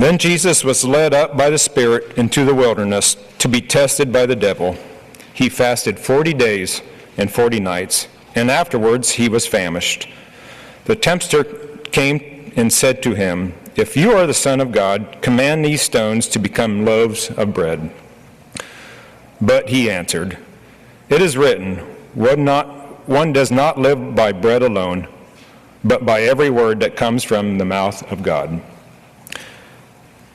Then Jesus was led up by the Spirit into the wilderness to be tested by the devil. He fasted 40 days and 40 nights, and afterwards he was famished. The tempter came and said to him, "If you are the Son of God, command these stones to become loaves of bread." But he answered, "It is written, one does not live by bread alone, but by every word that comes from the mouth of God."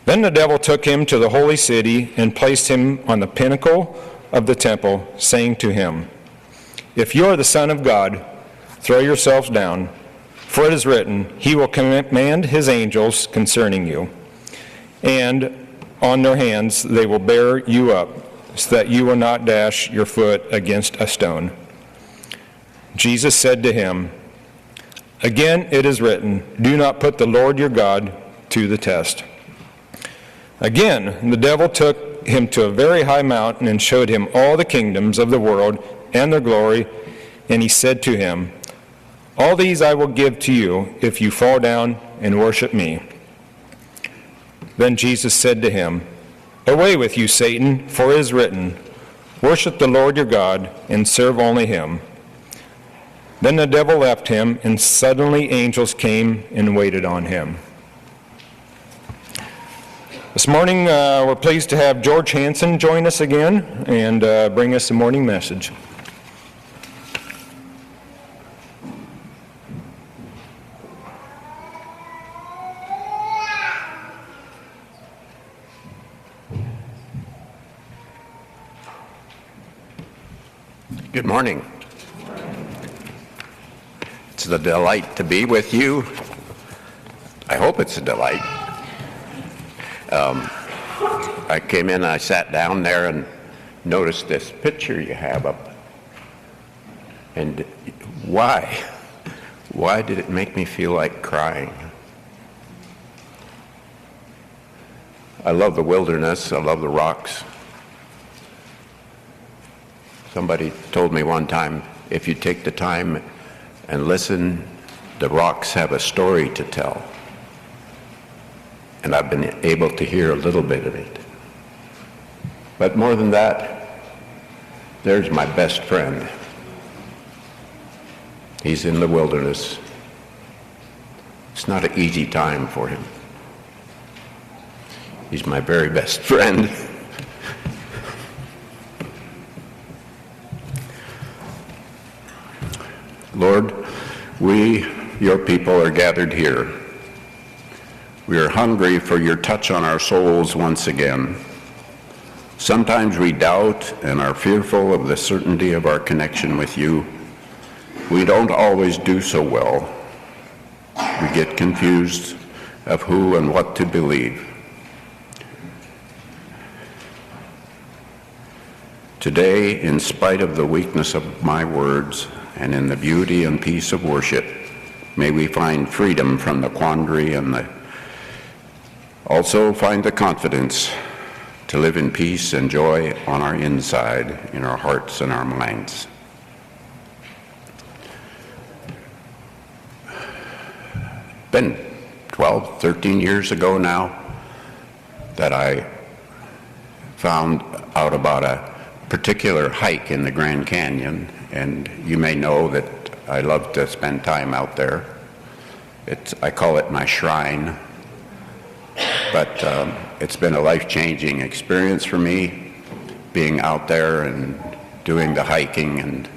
Then the devil took him to the holy city and placed him on the pinnacle of the temple, saying to him, "If you are the Son of God, throw yourself down, for it is written, He will command His angels concerning you, and on their hands they will bear you up, so that you will not dash your foot against a stone." Jesus said to him, "Again it is written, do not put the Lord your God to the test." Again, the devil took him to a very high mountain and showed him all the kingdoms of the world and their glory, and he said to him, "All these I will give to you if you fall down and worship me." Then Jesus said to him, "Away with you, Satan, for it is written, worship the Lord your God and serve only him." Then the devil left him, and suddenly angels came and waited on him. This morning, we're pleased to have George Hansen join us again and bring us the morning message. Good morning. It's a delight to be with you. I hope it's a delight. I came in, I sat down there and noticed this picture you have up. And why? Why did it make me feel like crying? I love the wilderness, I love the rocks. Somebody told me one time, if you take the time and listen, the rocks have a story to tell. And I've been able to hear a little bit of it. But more than that, there's my best friend. He's in the wilderness. It's not an easy time for him. He's my very best friend. Lord, we, your people, are gathered here. We are hungry for your touch on our souls once again. Sometimes we doubt and are fearful of the certainty of our connection with you. We don't always do so well. We get confused of who and what to believe. Today, in spite of the weakness of my words and in the beauty and peace of worship, may we find freedom from the quandary and also find the confidence to live in peace and joy on our inside, in our hearts and our minds. Been 12, 13 years ago now that I found out about a particular hike in the Grand Canyon, and you may know that I love to spend time out there. I call it my shrine. But it's been a life-changing experience for me, being out there and doing the hiking and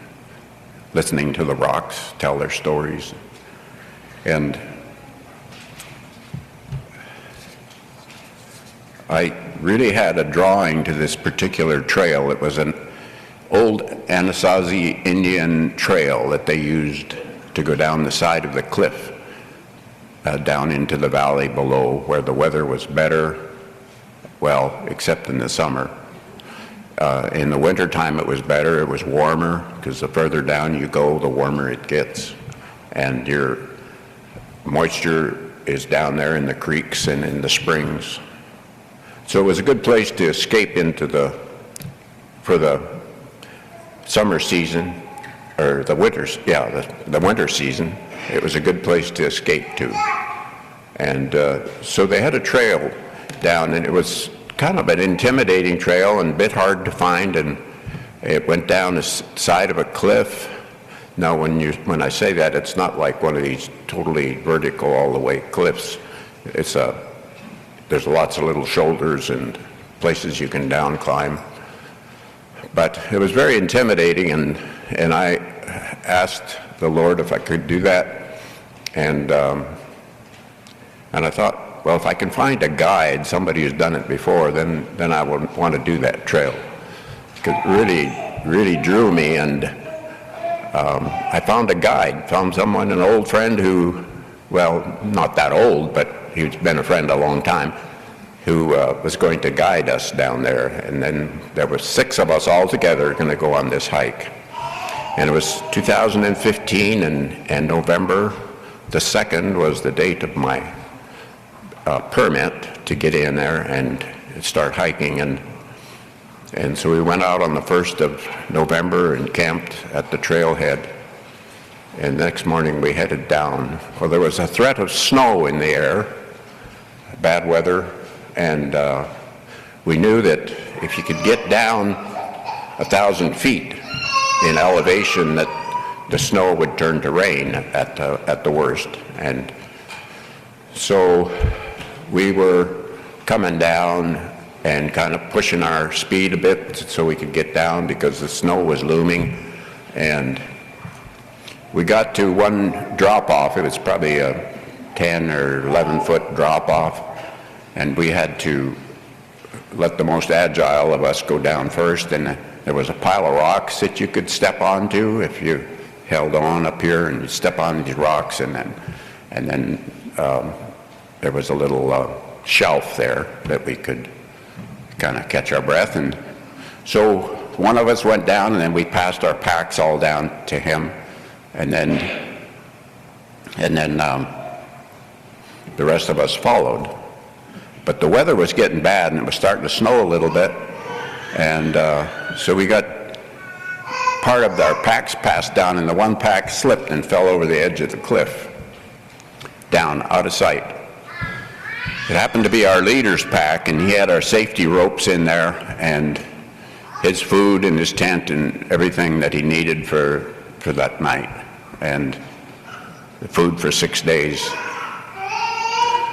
listening to the rocks tell their stories. And I really had a drawing to this particular trail. It was an old Anasazi Indian trail that they used to go down the side of the cliff. Down into the valley below where the weather was better, well, except in the summer. In the wintertime it was better, it was warmer, because the further down you go, the warmer it gets. And your moisture is down there in the creeks and in the springs. So it was a good place to escape into for the summer season, or the winters, the winter season. It was a good place to escape to. And so they had a trail down, and it was kind of an intimidating trail and a bit hard to find, and it went down the side of a cliff. Now, when I say that, it's not like one of these totally vertical all the way cliffs. There's lots of little shoulders and places you can down climb. But it was very intimidating, and I asked the Lord if I could do that, and I thought, well, if I can find a guide, somebody who's done it before, then I would want to do that trail. Because it really drew me, and I found a guide, found someone, an old friend who, well, not that old, but he's been a friend a long time, who was going to guide us down there. And then there were 6 of us all together going to go on this hike. And it was 2015, and November the 2nd was the date of my permit to get in there and start hiking. And so we went out on the 1st of November and camped at the trailhead. And the next morning we headed down. Well, there was a threat of snow in the air, bad weather, and we knew that if you could get down 1,000 feet in elevation, that the snow would turn to rain at the worst. And so we were coming down and kind of pushing our speed a bit so we could get down because the snow was looming. And we got to one drop-off. It was probably a 10 or 11-foot drop-off, and we had to let the most agile of us go down first. And there was a pile of rocks that you could step onto if you held on up here, and you step on these rocks, and then there was a little shelf there that we could kind of catch our breath. And so one of us went down, and then we passed our packs all down to him, and then the rest of us followed. But the weather was getting bad, and it was starting to snow a little bit, and so we got part of our packs passed down, and the one pack slipped and fell over the edge of the cliff, down, out of sight. It happened to be our leader's pack, and he had our safety ropes in there, and his food and his tent and everything that he needed for that night, and the food for 6 days.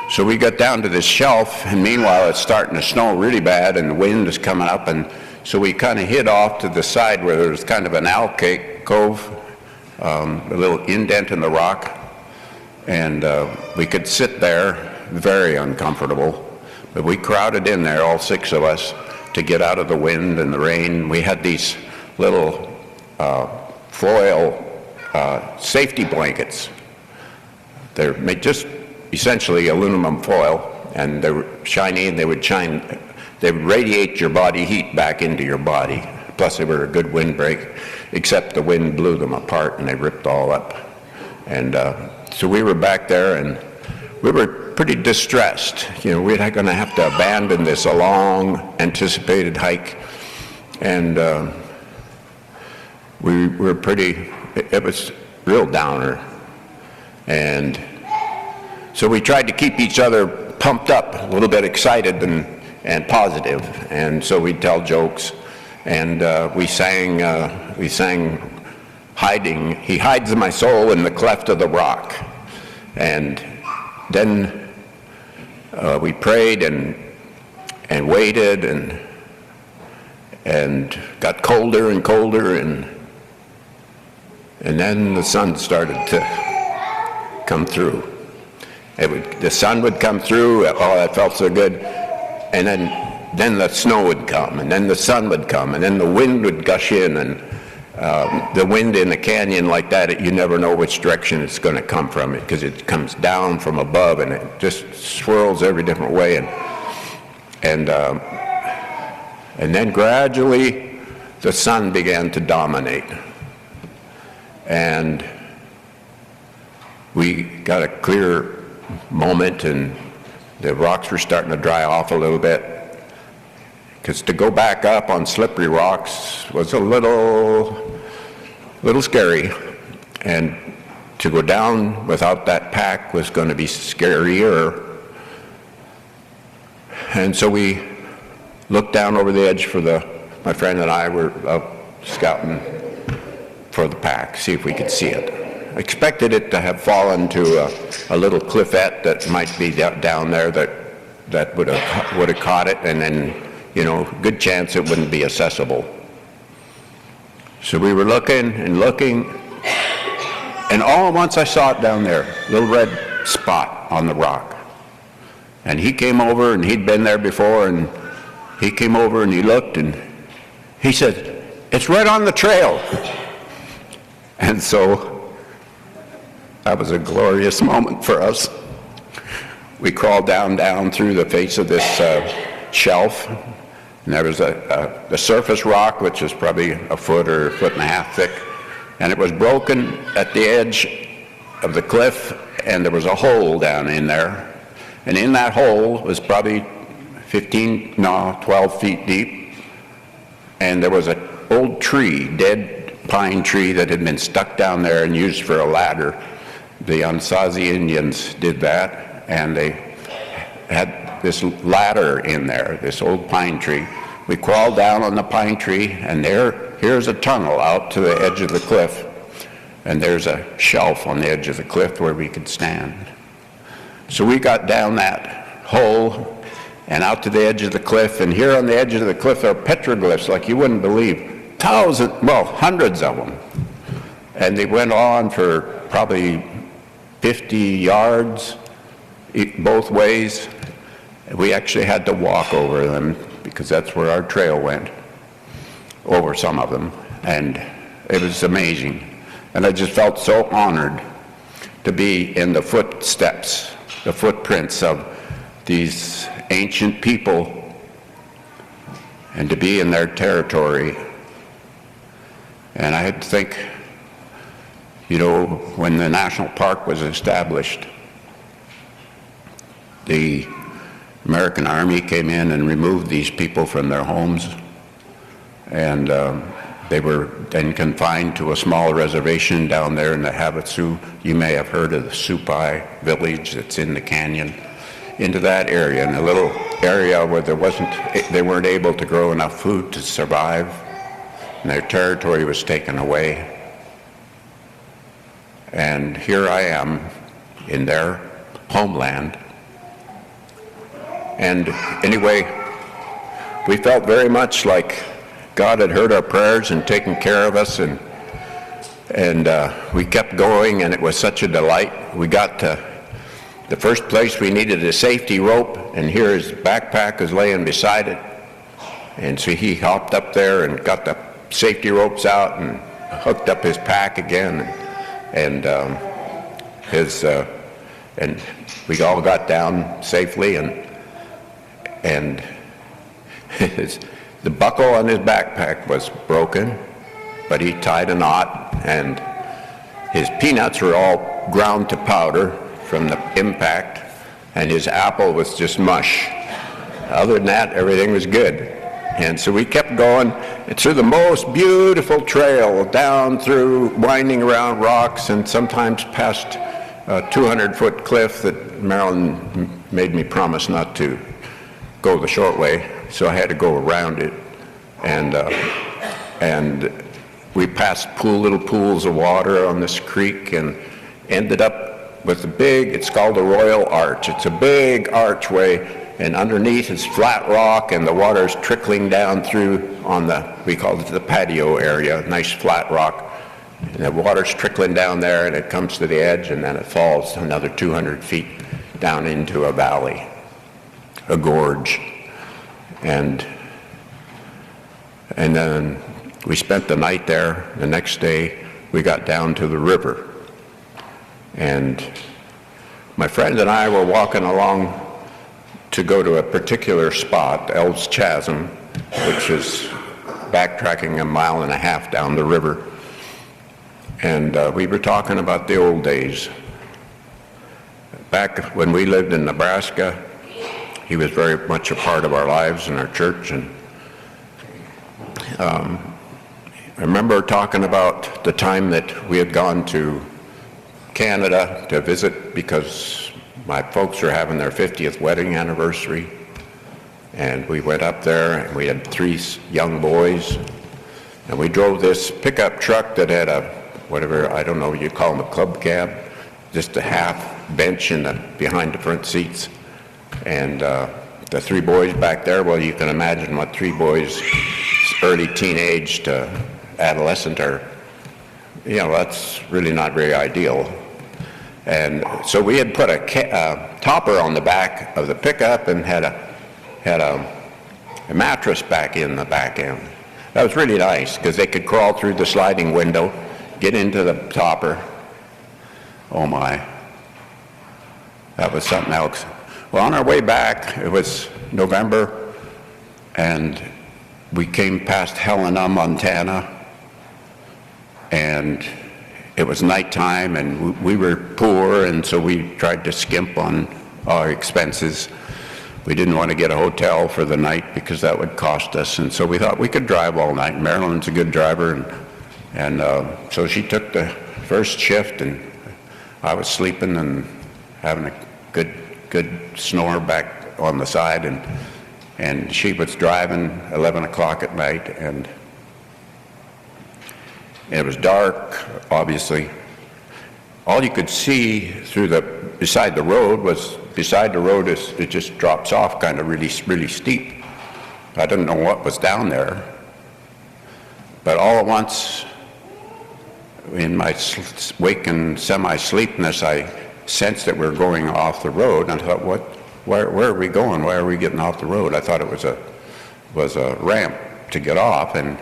So we got down to this shelf, and meanwhile it's starting to snow really bad, and the wind is coming up, and so we kind of hid off to the side where there was kind of an alcove, a little indent in the rock, and we could sit there, very uncomfortable, but we crowded in there, all 6 of us, to get out of the wind and the rain. We had these little foil safety blankets. They're made just essentially aluminum foil, and they were shiny, and they would radiate your body heat back into your body. Plus they were a good windbreak, except the wind blew them apart and they ripped all up. And so we were back there, and we were pretty distressed. You know, we're going to have to abandon this long anticipated hike, and we were it was real downer. And so we tried to keep each other pumped up, a little bit excited and positive. And so we'd tell jokes, and we sang hiding. He hides my soul in the cleft of the rock. And then we prayed and waited and got colder and colder, and then the sun started to come through. The sun would come through. Oh, that felt so good. And then the snow would come, and then the sun would come, and then the wind would gush in, and the wind in a canyon like that, you never know which direction it's going to come from, because it comes down from above, and it just swirls every different way, and then gradually the sun began to dominate, and we got a clear moment, and the rocks were starting to dry off a little bit, because to go back up on slippery rocks was a little scary, and to go down without that pack was going to be scarier. And so we looked down over the edge my friend and I were scouting for the pack, see if we could see it. I expected it to have fallen to a little cliffette that might be down there that would have caught it, and then, good chance it wouldn't be accessible. So we were looking and looking, and all at once I saw it down there, a little red spot on the rock. And he came over, and he'd been there before, and he came over and he looked, and he said, "It's right on the trail." And so that was a glorious moment for us. We crawled down through the face of this shelf, and there was the surface rock, which is probably a foot or a foot and a half thick, and it was broken at the edge of the cliff, and there was a hole down in there, and in that hole was probably 12 feet deep, and there was an old tree, dead pine tree that had been stuck down there and used for a ladder. The Anasazi Indians did that, and they had this ladder in there, this old pine tree. We crawled down on the pine tree, and here's a tunnel out to the edge of the cliff, and there's a shelf on the edge of the cliff where we could stand. So we got down that hole and out to the edge of the cliff, and here on the edge of the cliff are petroglyphs like you wouldn't believe. Hundreds of them. And they went on for probably 50 yards both ways. We actually had to walk over them because that's where our trail went, over some of them. And it was amazing. And I just felt so honored to be in the footsteps, the footprints of these ancient people, and to be in their territory. And I had to think, when the national park was established, the American Army came in and removed these people from their homes, and they were then confined to a small reservation down there in the Havasu. You may have heard of the Supai village that's in the canyon. Into that area, in a little area where they weren't able to grow enough food to survive, and their territory was taken away. And here I am in their homeland. And anyway, we felt very much like God had heard our prayers and taken care of us, and we kept going, and it was such a delight. We got to the first place we needed a safety rope, and here his backpack was laying beside it. And so he hopped up there and got the safety ropes out and hooked up his pack again, and we all got down safely, and the buckle on his backpack was broken, but he tied a knot, and his peanuts were all ground to powder from the impact, and his apple was just mush. Other than that, everything was good. And so we kept going through the most beautiful trail, down through, winding around rocks, and sometimes past a 200-foot cliff that Marilyn made me promise not to go the short way, so I had to go around it. And we passed little pools of water on this creek, and ended up with it's called a Royal Arch. It's a big archway, and underneath is flat rock, and the water's trickling down through we call it the patio area, nice flat rock. And the water's trickling down there, and it comes to the edge, and then it falls another 200 feet down into a valley, a gorge. And then we spent the night there. The next day, we got down to the river. And my friend and I were walking along to go to a particular spot, Elves Chasm, which is backtracking 1.5 miles down the river. And we were talking about the old days. Back when we lived in Nebraska, he was very much a part of our lives and our church. And I remember talking about the time that we had gone to Canada to visit because my folks were having their 50th wedding anniversary. And we went up there, and we had 3 young boys, and we drove this pickup truck that had a, whatever, I don't know, you call them a club cab, just a half bench behind the front seats. And the 3 boys back there, well, you can imagine what 3 boys, early teenage to adolescent are, you know, that's really not very ideal. And so we had put a topper on the back of the pickup and had a mattress back in the back end. That was really nice because they could crawl through the sliding window, get into the topper. Oh my, that was something else. Well, on our way back, it was November, and we came past Helena, Montana, and it was nighttime, and we were poor, and so we tried to skimp on our expenses. We didn't want to get a hotel for the night because that would cost us, and so we thought we could drive all night. Marilyn's a good driver, and so she took the first shift, and I was sleeping and having a good snore back on the side, and she was driving 11 o'clock at night, and it was dark, obviously. All you could see through beside the road it just drops off kind of really steep. I didn't know what was down there, but all at once, in my waking semi-sleepness, I sensed that we were going off the road, and I thought, where are we going? Why are we getting off the road? I thought it was a ramp to get off, and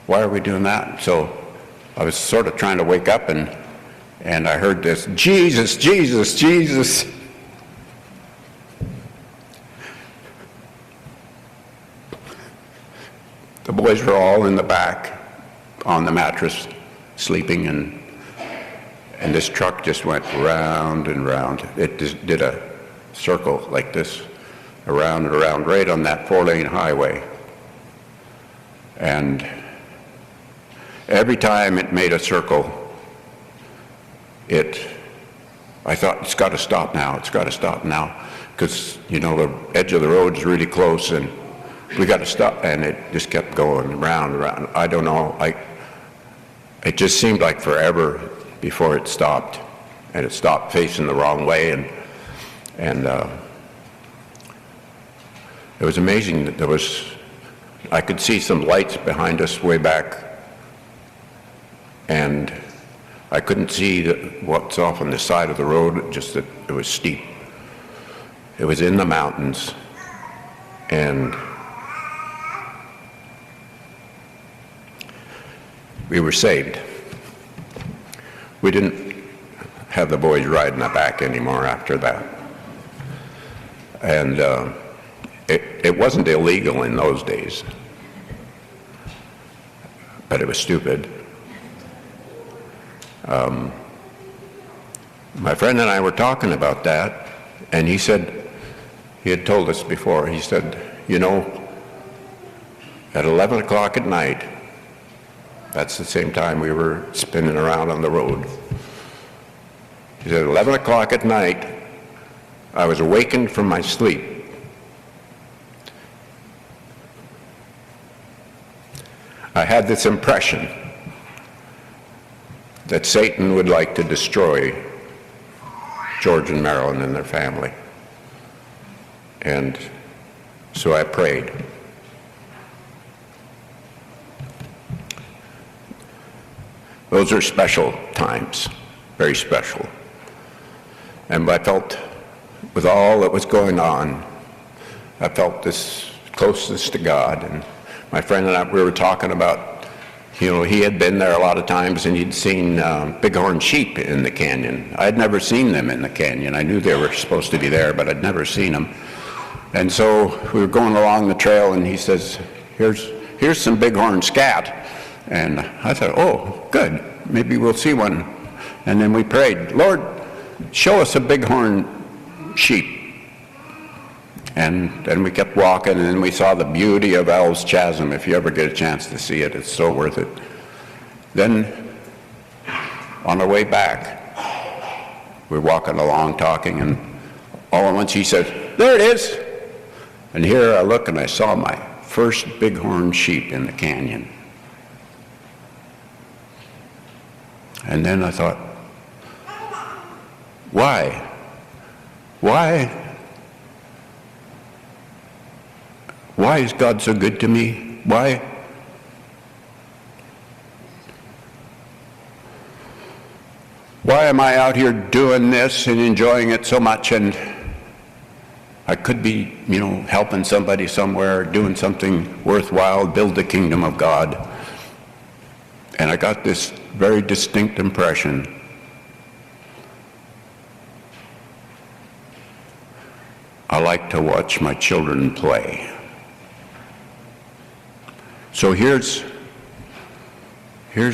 why are we doing that? So I was sort of trying to wake up, and I heard this, Jesus, Jesus, Jesus. The boys were all in the back on the mattress sleeping, and this truck just went round and round. It just did a circle like this, around and around, right on that 4-lane highway. And every time it made a circle, I thought, it's got to stop now, it's got to stop now, because, you know, the edge of the road is really close, and we got to stop. And it just kept going round and round. I don't know, it just seemed like forever before it stopped, and it stopped facing the wrong way, and it was amazing that I could see some lights behind us way back, and I couldn't see what's off on the side of the road, just that it was steep. It was in the mountains, and we were saved. We didn't have the boys riding the back anymore after that. And it wasn't illegal in those days, but it was stupid. My friend and I were talking about that, and he said, he had told us before, he said, you know, at 11 o'clock at night, that's the same time we were spinning around on the road. He said, 11 o'clock at night, I was awakened from my sleep. I had this impression that Satan would like to destroy George and Marilyn and their family. And so I prayed. Those are special times, very special. And I felt, with all that was going on, I felt this closeness to God. And my friend and I, we were talking about, you know, he had been there a lot of times, and he'd seen bighorn sheep in the canyon. I had never seen them in the canyon. I knew they were supposed to be there, but I'd never seen them. And so we were going along the trail, and he says, here's some bighorn scat. And I thought, oh, good, maybe we'll see one. And then we prayed, Lord, show us a bighorn sheep. And then we kept walking, and then we saw the beauty of Owl's Chasm. If you ever get a chance to see it, it's so worth it. Then, on our way back, we're walking along talking, and all at once he said, there it is. And here I look and I saw my first bighorn sheep in the canyon. And then I thought, why? Why is God so good to me? Why am I out here doing this and enjoying it so much, and I could be, helping somebody somewhere, doing something worthwhile, build the kingdom of God. And I got this very distinct impression. I like to watch my children play. So here's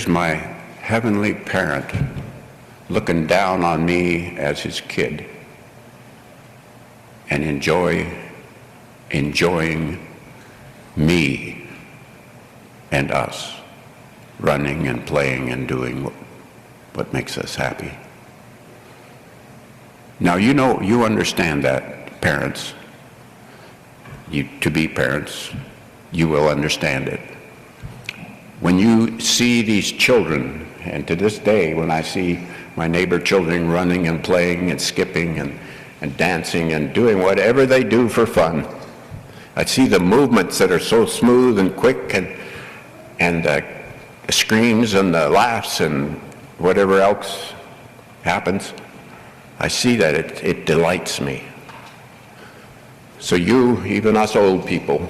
my heavenly parent looking down on me as his kid and enjoying me and us running and playing and doing what makes us happy. Now, you understand that, parents. To be parents, you will understand it. When you see these children, and to this day, when I see my neighbor children running and playing and skipping and dancing and doing whatever they do for fun, I see the movements that are so smooth and quick, and the screams and the laughs and whatever else happens. I see that it delights me. So even us old people,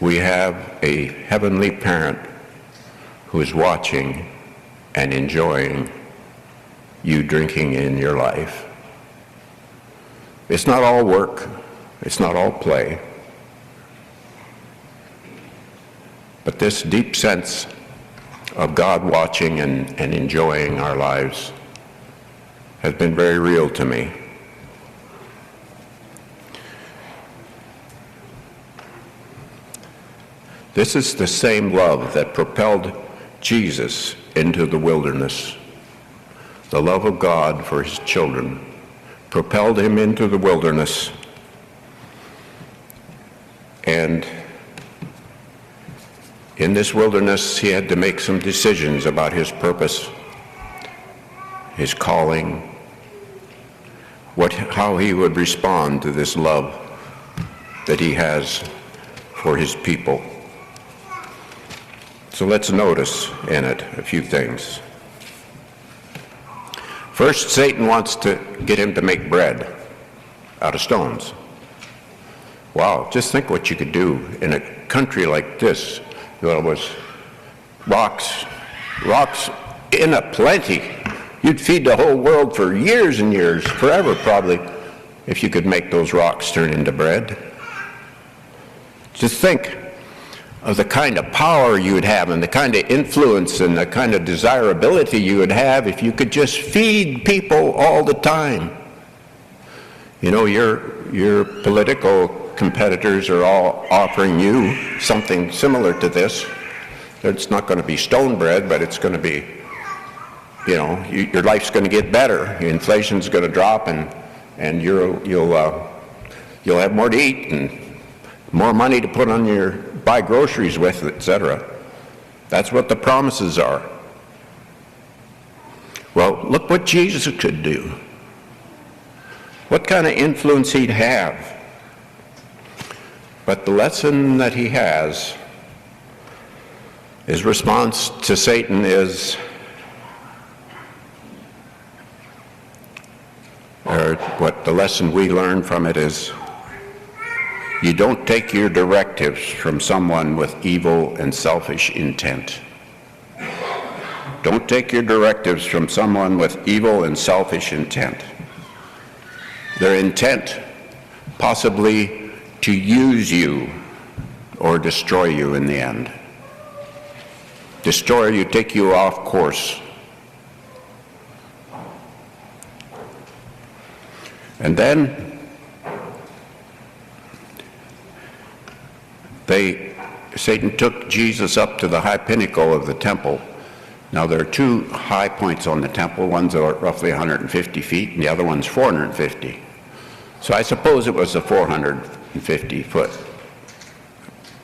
we have a heavenly parent who is watching and enjoying you drinking in your life. It's not all work, it's not all play, but this deep sense of God watching and enjoying our lives has been very real to me. This is the same love that propelled Jesus into the wilderness. The love of God for his children propelled him into the wilderness. And in this wilderness, he had to make some decisions about his purpose, his calling, how he would respond to this love that he has for his people. So let's notice in it a few things. First, Satan wants to get him to make bread out of stones. Wow, just think what you could do in a country like this. There was rocks in a plenty. You'd feed the whole world for years and years, forever probably, if you could make those rocks turn into bread. Just think of the kind of power you would have and the kind of influence and the kind of desirability you would have if you could just feed people all the time. Your political competitors are all offering you something similar to this. It's not going to be stone bread, but it's going to be, your life's going to get better. Inflation's going to drop, and you'll have more to eat and more money to put on buy groceries with, etc. That's what the promises are. Well, look what Jesus could do. What kind of influence he'd have. But the lesson that he has, his response to Satan is, or what the lesson we learn from it is, you don't take your directives from someone with evil and selfish intent. Don't take your directives from someone with evil and selfish intent. Their intent possibly to use you or destroy you in the end. Destroy you, take you off course. And then Satan took Jesus up to the high pinnacle of the temple. Now there are two high points on the temple. One's roughly 150 feet and the other one's 450. So I suppose it was the 450-foot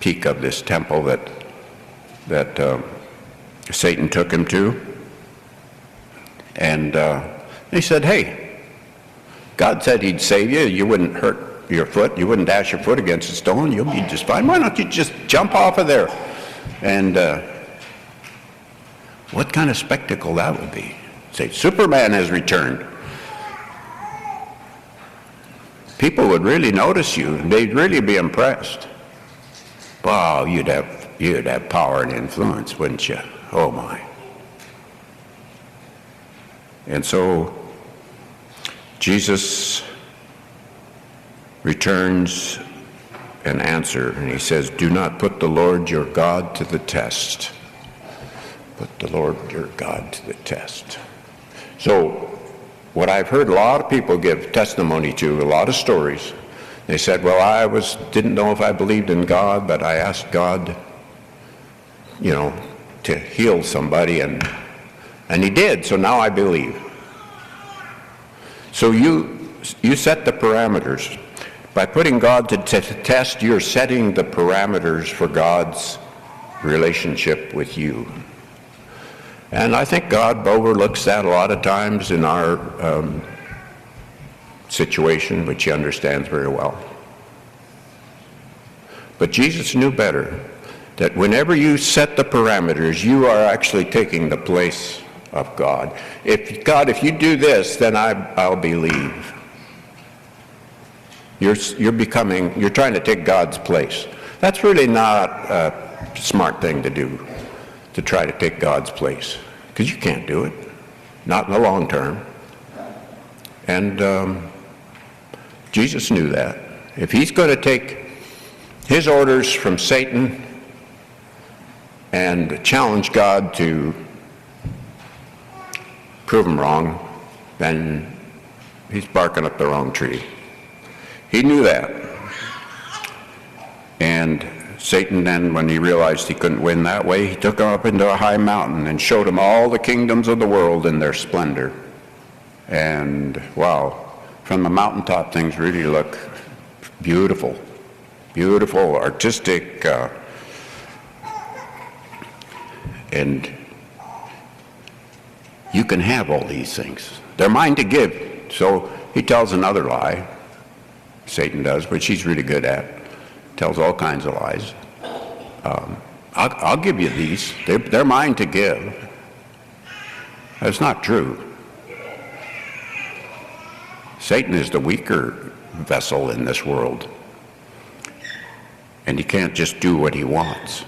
peak of this temple that Satan took him to. And he said, hey, God said he'd save you. You wouldn't hurt your foot. You wouldn't dash your foot against a stone. You'll be just fine. Why don't you just jump off of there? And what kind of spectacle that would be. Say, Superman has returned. People would really notice you. They'd really be impressed. Wow, you'd have power and influence, wouldn't you? Oh my. And so Jesus returns an answer, and he says, do not put the Lord your God to the test. Put the Lord your God to the test. So what I've heard a lot of people give testimony to, a lot of stories, they said, well, I didn't know if I believed in God, but I asked God, to heal somebody, and he did, so now I believe. So you set the parameters. By putting God to test, you're setting the parameters for God's relationship with you. And I think God overlooks that a lot of times in our situation, which he understands very well. But Jesus knew better, that whenever you set the parameters, you are actually taking the place of God. If you do this, then I'll believe. You're trying to take God's place. That's really not a smart thing to do, to try to take God's place, because you can't do it, not in the long term. And Jesus knew that. If he's going to take his orders from Satan and challenge God to prove him wrong, then he's barking up the wrong tree. He knew that. And Satan then, when he realized he couldn't win that way, he took him up into a high mountain and showed him all the kingdoms of the world in their splendor. And wow, from the mountaintop things really look beautiful, beautiful, artistic, and you can have all these things. They're mine to give. So he tells another lie, Satan does, which he's really good at. Tells all kinds of lies. I'll give you these. They're mine to give. That's not true. Satan is the weaker vessel in this world. And he can't just do what he wants.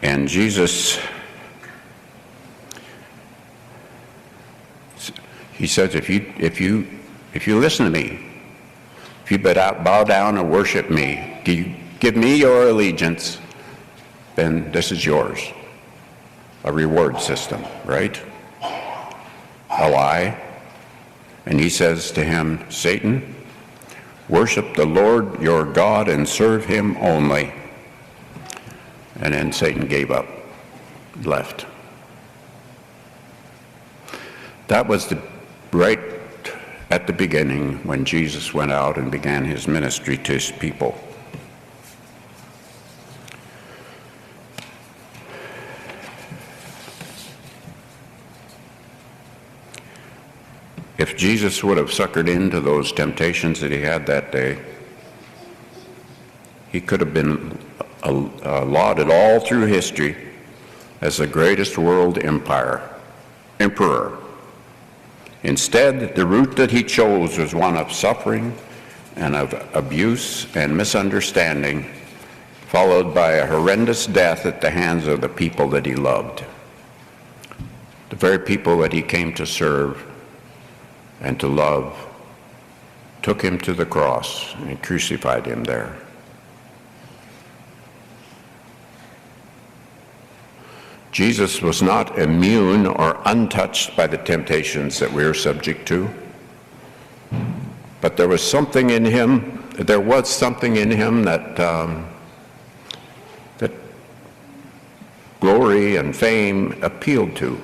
And Jesus, he says, if you listen to me, if you bow down and worship me, give me your allegiance, then this is yours. A reward system, right? A lie. And he says to him, Satan, worship the Lord your God and serve him only. And then Satan gave up, left. That was right at the beginning when Jesus went out and began his ministry to his people. If Jesus would have suckered into those temptations that he had that day, he could have been lauded all through history as the greatest world emperor. Instead, the route that he chose was one of suffering and of abuse and misunderstanding, followed by a horrendous death at the hands of the people that he loved, the very people that he came to serve and to love, took him to the cross and crucified him there. Jesus was not immune or untouched by the temptations that we are subject to, but there was something in him that that glory and fame appealed to.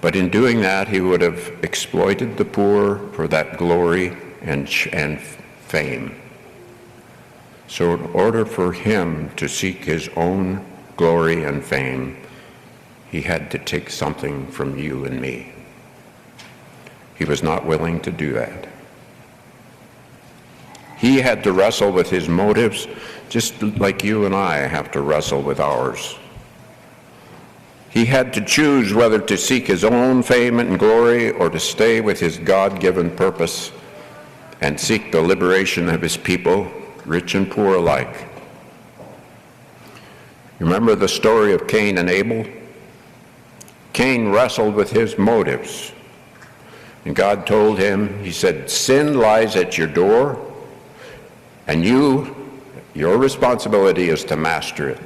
But in doing that, he would have exploited the poor for that glory and fame. So in order for him to seek his own glory and fame, he had to take something from you and me. He was not willing to do that. He had to wrestle with his motives, just like you and I have to wrestle with ours. He had to choose whether to seek his own fame and glory or to stay with his God-given purpose and seek the liberation of his people, rich and poor alike. Remember the story of Cain and Abel? Cain wrestled with his motives. And God told him, he said, sin lies at your door, and your responsibility is to master it.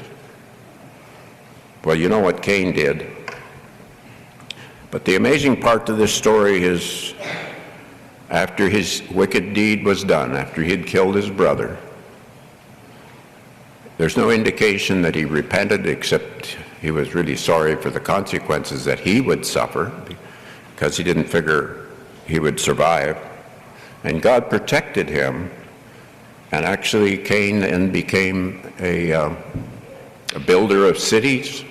Well, you know what Cain did. But the amazing part to this story is after his wicked deed was done, after he had killed his brother, there's no indication that he repented, except he was really sorry for the consequences that he would suffer, because he didn't figure he would survive. And God protected him, and actually Cain then became a builder of cities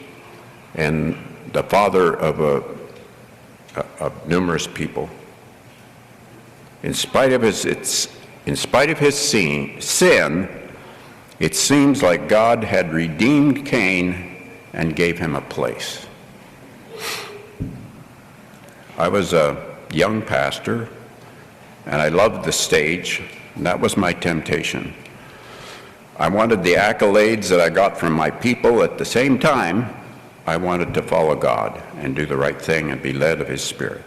and the father of numerous people. In spite of his sin, it seems like God had redeemed Cain and gave him a place. I was a young pastor, and I loved the stage, and that was my temptation. I wanted the accolades that I got from my people. At the same time, I wanted to follow God and do the right thing and be led of his Spirit.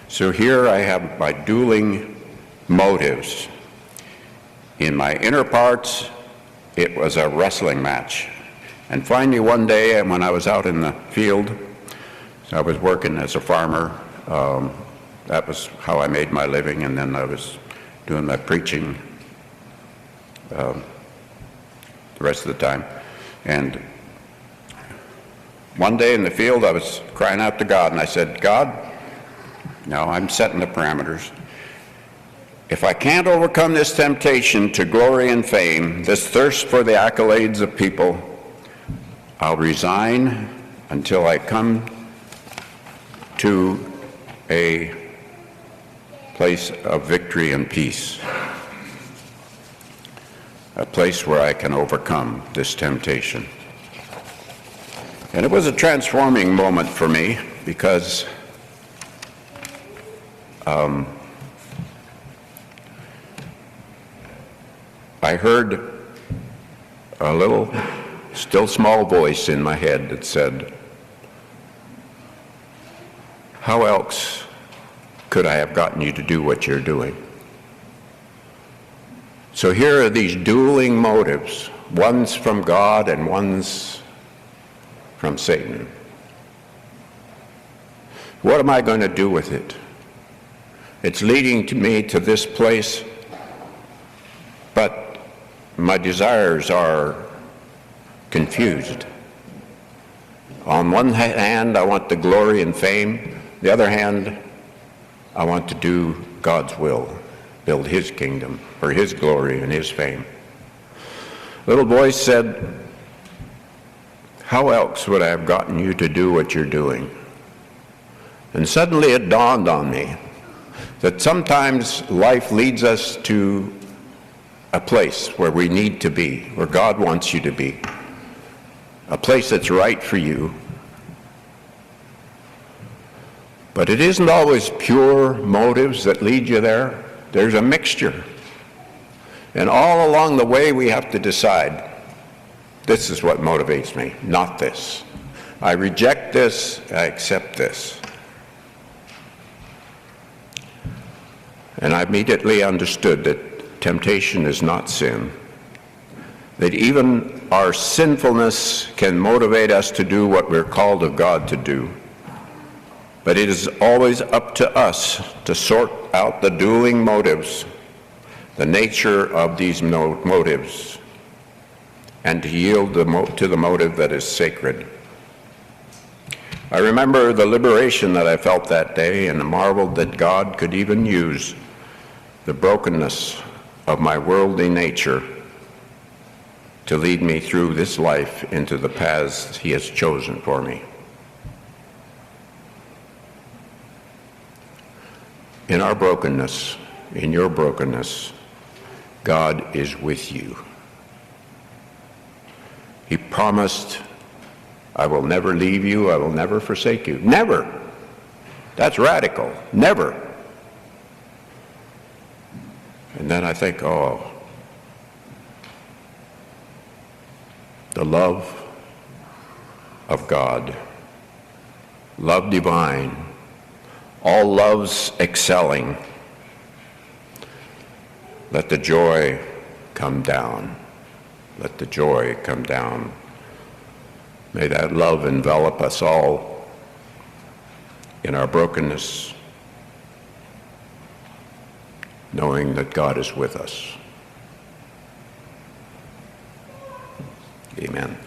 So here I have my dueling motives. In my inner parts, it was a wrestling match. And finally one day, when I was out in the field, I was working as a farmer. That was how I made my living, and then I was doing my preaching the rest of the time. And one day in the field, I was crying out to God, and I said, God, now I'm setting the parameters. If I can't overcome this temptation to glory and fame, this thirst for the accolades of people, I'll resign until I come to a place of victory and peace, a place where I can overcome this temptation. And it was a transforming moment for me, because I heard a little, still small voice in my head that said, how else could I have gotten you to do what you're doing? So here are these dueling motives. One's from God and one's from Satan. What am I going to do with it? It's leading me to this place, but my desires are confused. On one hand, I want the glory and fame. The other hand, I want to do God's will, build his kingdom for his glory and his fame. Little voice said, how else would I have gotten you to do what you're doing? And suddenly it dawned on me that sometimes life leads us to a place where we need to be, where God wants you to be, a place that's right for you. But it isn't always pure motives that lead you there. There's a mixture. And all along the way we have to decide, this is what motivates me, not this. I reject this, I accept this. And I immediately understood that temptation is not sin, that even our sinfulness can motivate us to do what we're called of God to do. But it is always up to us to sort out the dueling motives, the nature of these motives, and to yield to the motive that is sacred. I remember the liberation that I felt that day and marveled that God could even use the brokenness of my worldly nature to lead me through this life into the paths He has chosen for me. In our brokenness, in your brokenness, God is with you. He promised, I will never leave you, I will never forsake you. Never. That's radical. Never. And then I think, oh, the love of God, love divine, all loves excelling. Let the joy come down. Let the joy come down. May that love envelop us all in our brokenness, knowing that God is with us. Amen.